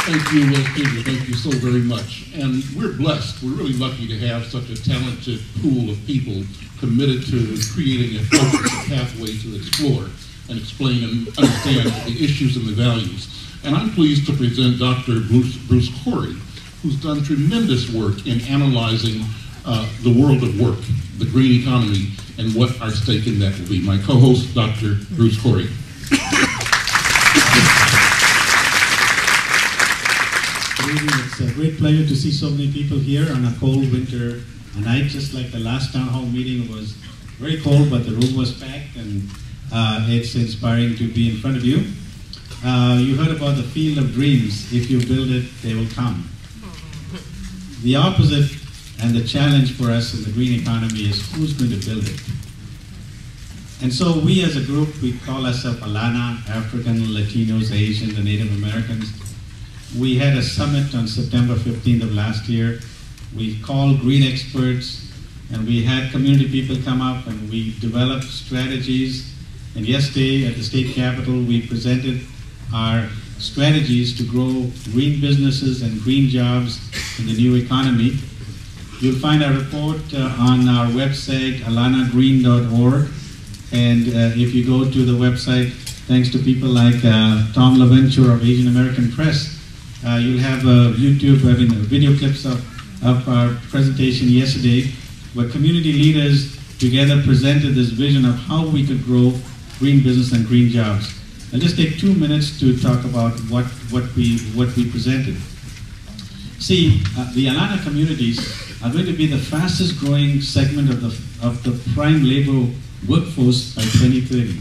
Thank you, Peter. Thank you so very much. And we're blessed. We're really lucky to have such a talented pool of people committed to creating a focused pathway to explore and explain and understand the issues and the values. And I'm pleased to present Dr. Bruce Corrie, who's done tremendous work in analyzing the world of work, the green economy, and what our stake in that will be. My co-host, Dr. Bruce Corrie. It's a great pleasure to see so many people here on a cold winter night, just like the last town hall meeting. It was very cold, but the room was packed, and it's inspiring to be in front of you. You heard about the field of dreams. If you build it, they will come. The opposite and the challenge for us in the green economy is who's going to build it. And so we as a group, we call ourselves Alana, African, Latinos, Asians, and Native Americans. We had a summit on September 15th of last year. We called green experts, and we had community people come up, and we developed strategies. And yesterday at the state capitol, we presented our strategies to grow green businesses and green jobs in the new economy. You'll find our report on our website, alanagreen.org. And if you go to the website, thanks to people like Tom LaVenture of Asian American Press, you'll have video clips of our presentation yesterday, where community leaders together presented this vision of how we could grow green business and green jobs. I'll just take 2 minutes to talk about what we presented. See, the Alana communities are going to be the fastest growing segment of the prime labor workforce by 2030.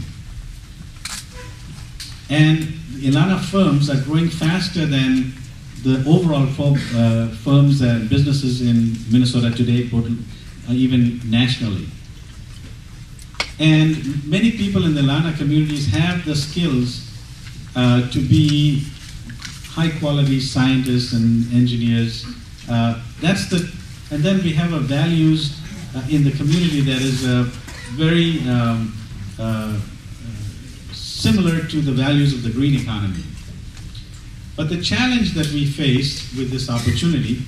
And the Alana firms are growing faster than the overall firms and businesses in Minnesota today, even nationally. And many people in the Alana communities have the skills to be high-quality scientists and engineers. And then we have a values in the community that is very similar to the values of the green economy. But the challenge that we face with this opportunity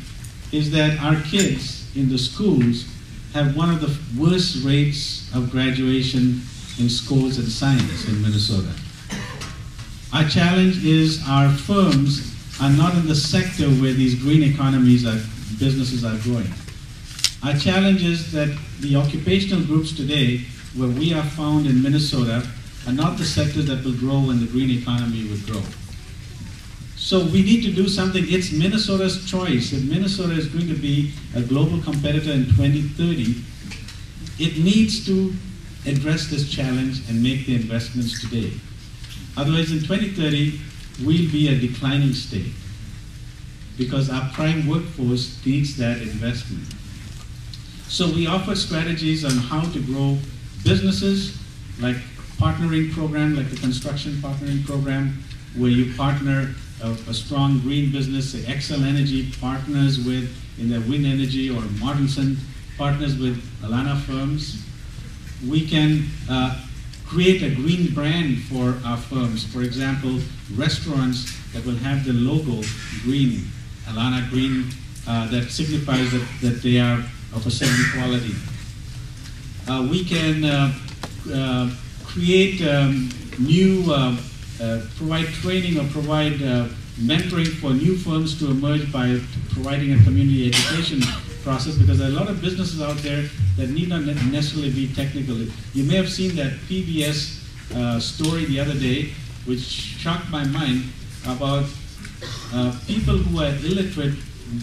is that our kids in the schools have one of the worst rates of graduation in scores in science in Minnesota. Our challenge is our firms are not in the sector where these green businesses are growing. Our challenge is that the occupational groups today, where we are found in Minnesota, are not the sectors that will grow when the green economy will grow. So we need to do something. It's Minnesota's choice. If Minnesota is going to be a global competitor in 2030, it needs to address this challenge and make the investments today. Otherwise, in 2030, we'll be a declining state because our prime workforce needs that investment. So we offer strategies on how to grow businesses, like partnering program, like the construction partnering program, where you partner a strong green business. Say Excel Energy partners with, in their wind energy, or Mortenson partners with Alana firms. We can create a green brand for our firms. For example, restaurants that will have the logo green, Alana Green, that signifies that they are of a certain quality. We can create provide training or provide mentoring for new firms to emerge by providing a community education process, because there are a lot of businesses out there that need not necessarily be technical. You may have seen that PBS story the other day, which shocked my mind, about people who are illiterate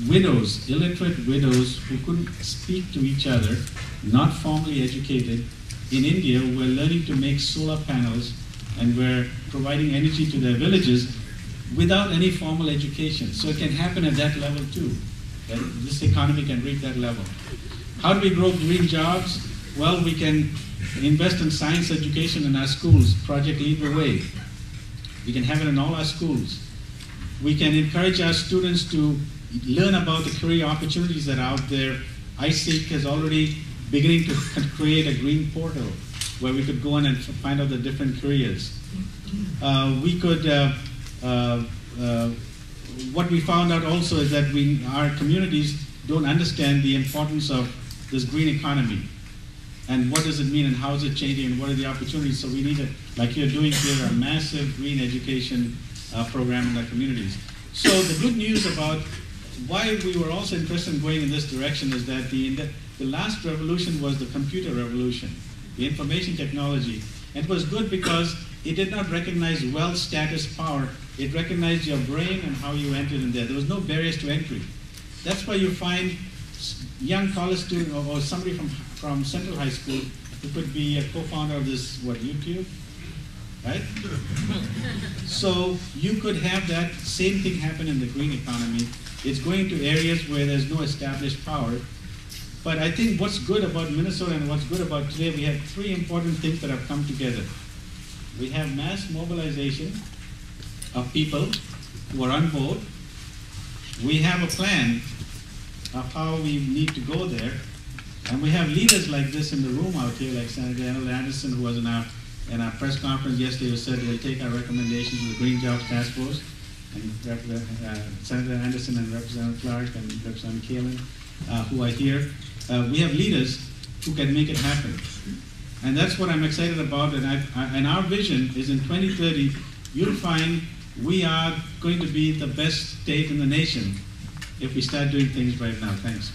widows who couldn't speak to each other, not formally educated, in India, who were learning to make solar panels and were providing energy to their villages without any formal education. So it can happen at that level too. That this economy can reach that level. How do we grow green jobs? Well, we can invest in science education in our schools. Project Lead the Way. We can have it in all our schools. We can encourage our students to learn about the career opportunities that are out there. iSeek is already beginning to create a green portal where we could go in and find out the different careers. what we found out also is that our communities don't understand the importance of this green economy. And what does it mean and how is it changing and what are the opportunities? So we need, like you're doing here, a massive green education program in our communities. So the good news about why we were also interested in going in this direction is that the last revolution was the computer revolution, the information technology. And it was good because it did not recognize wealth, status, power. It recognized your brain and how you entered in there. There was no barriers to entry. That's why you find young college student or somebody from Central High School who could be a co-founder of this, YouTube, right? So you could have that same thing happen in the green economy. It's going to areas where there's no established power. But I think what's good about Minnesota and what's good about today, we have three important things that have come together. We have mass mobilization of people who are on board. We have a plan of how we need to go there. And we have leaders like this in the room out here, like Senator Anderson, who was in our press conference yesterday, who said they'll take our recommendations to the Green Jobs Task Force. And Senator Anderson and Representative Clark and Representative Kalin, who are here. We have leaders who can make it happen. And that's what I'm excited about. And our vision is in 2030, you'll find we are going to be the best state in the nation if we start doing things right now. Thanks.